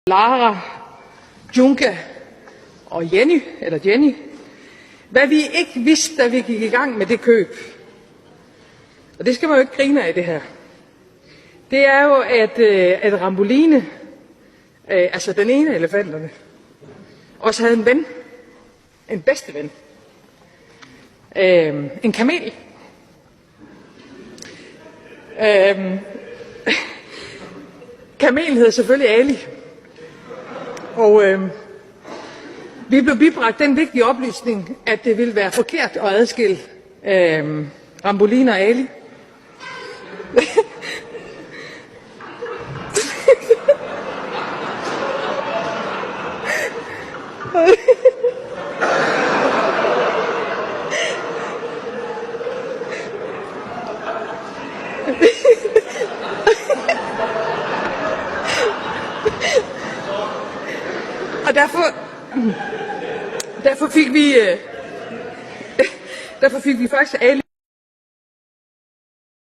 Lara, Junka og Jenny, hvad vi ikke vidste, da vi gik i gang med det køb. Og det skal man jo ikke grine af, det her. Det er jo, at Ramboline, altså den ene af elefanterne, også havde en ven. En bedste ven. En kamel. Kamelen hedder selvfølgelig Ali. Og vi blev bibragt den vigtige oplysning, at det ville være forkert at adskille Ramboline og Ali. Og derfor fik vi faktisk Ali